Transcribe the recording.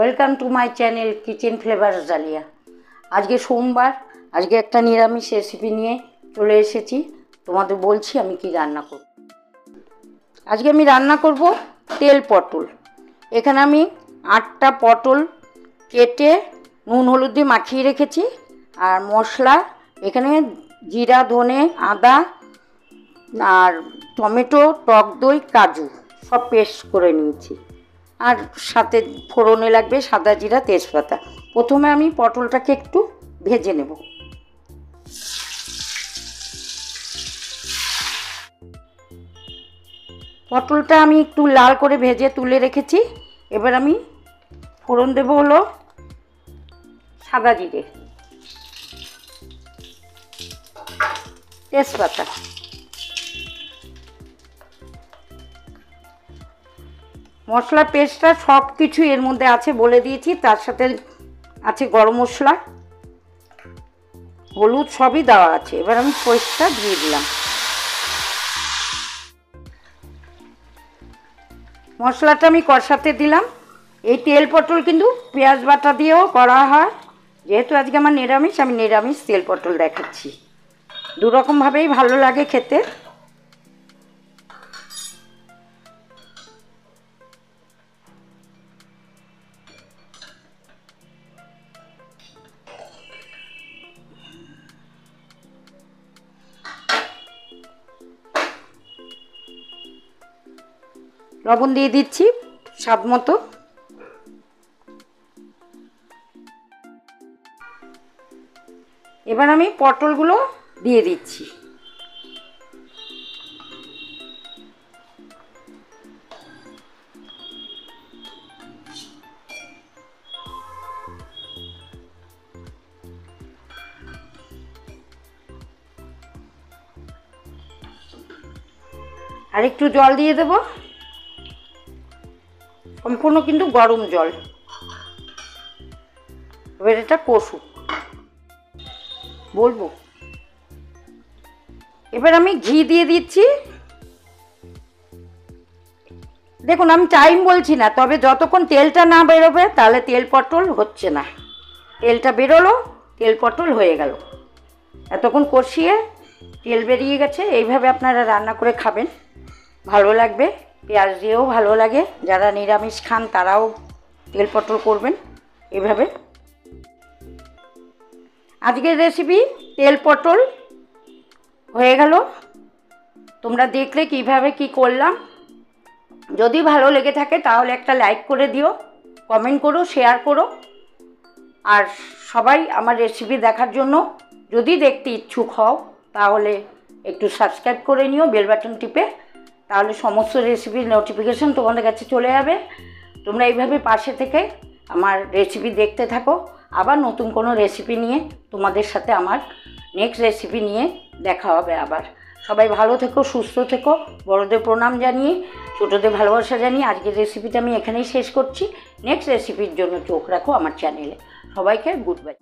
Welcome to my channel kitchen flavour Jaliya. আজকে সোমবার, আজকে একটা নিরামিষ রেসিপি নিয়ে চলে এসেছি। তোমাদের বলছি আমি কি রান্না করব। আজকে আমি রান্না করব তেল পটল। এখানে আমি 8টা পটল কেটে নুন হলুদ দিয়ে মাখিয়ে রেখেছি। আর মশলা এখানে জিরা, ধনে, আদা আর টমেটো, টক দই, কাজু সব পেস্ট করে নিয়েছি। আর সাথে ফোড়নে লাগবে সাদা জিরা, তেজপাতা। প্রথমে আমি পটলটাকে একটু ভেজে নেব। পটলটা আমি একটু লাল করে ভেজে তুলে রেখেছি। এবার আমি ফোড়ন দেব হলো সাদা জিরে, তেজপাতা, মশলা পেস্টটা সব কিছু এর মধ্যে আছে বলে দিয়েছি। তার সাথে আছে গরম মশলা, হলুদ, সবই দেওয়া আছে। এবার আমি পেস্টটা দিয়ে দিলাম। মশলাটা আমি কষাতে দিলাম। এই তেল পটল কিন্তু পেঁয়াজ বাটা দিয়েও করা হয়। যেহেতু আজকে আমার নিরামিষ, আমি নিরামিষ তেল পটল দেখাচ্ছি। দুরকমভাবেই ভালো লাগে খেতে। লবণ দিয়ে দিচ্ছি স্বাদ মতো। এবার আমি পটলগুলো দিয়ে দিচ্ছি। আর একটু জল দিয়ে দেব, সম্পূর্ণ কিন্তু গরম জল। এবার এটা কষুক বলবো। এবার আমি ঘি দিয়ে দিচ্ছি। দেখুন, আমি টাইম বলছি না, তবে যতক্ষণ তেলটা না বেরোবে তাহলে তেল পটল হচ্ছে না। তেলটা বেরোলো, তেল পটল হয়ে গেল। এতক্ষণ কষিয়ে তেল বেরিয়ে গেছে। এইভাবে আপনারা রান্না করে খাবেন, ভালো লাগবে। পেঁয়াজ দিয়েও ভালো লাগে। যারা নিরামিষ খান তারাও তেল পটল করবেন এভাবে। আজকের রেসিপি তেল পটল হয়ে গেল। তোমরা দেখলে কিভাবে কি করলাম। যদি ভালো লেগে থাকে তাহলে একটা লাইক করে দিও, কমেন্ট করো, শেয়ার করো। আর সবাই আমার রেসিপি দেখার জন্য যদি দেখতে ইচ্ছুক হও তাহলে একটু সাবস্ক্রাইব করে নিও বেল বাটন টিপে। তাহলে সমস্ত রেসিপির নোটিফিকেশন তোমাদের কাছে চলে যাবে। তোমরা এইভাবে পাশে থেকে আমার রেসিপি দেখতে থাকো। আবার নতুন কোনো রেসিপি নিয়ে তোমাদের সাথে আমার নেক্সট রেসিপি নিয়ে দেখা হবে আবার। সবাই ভালো থেকো, সুস্থ থেকো। বড়দের প্রণাম জানিয়ে, ছোটোদের ভালোবাসা জানিয়ে আজকের রেসিপিটা আমি এখানেই শেষ করছি। নেক্সট রেসিপির জন্য চোখ রাখো আমার চ্যানেলে। সবাইকে গুড বাই।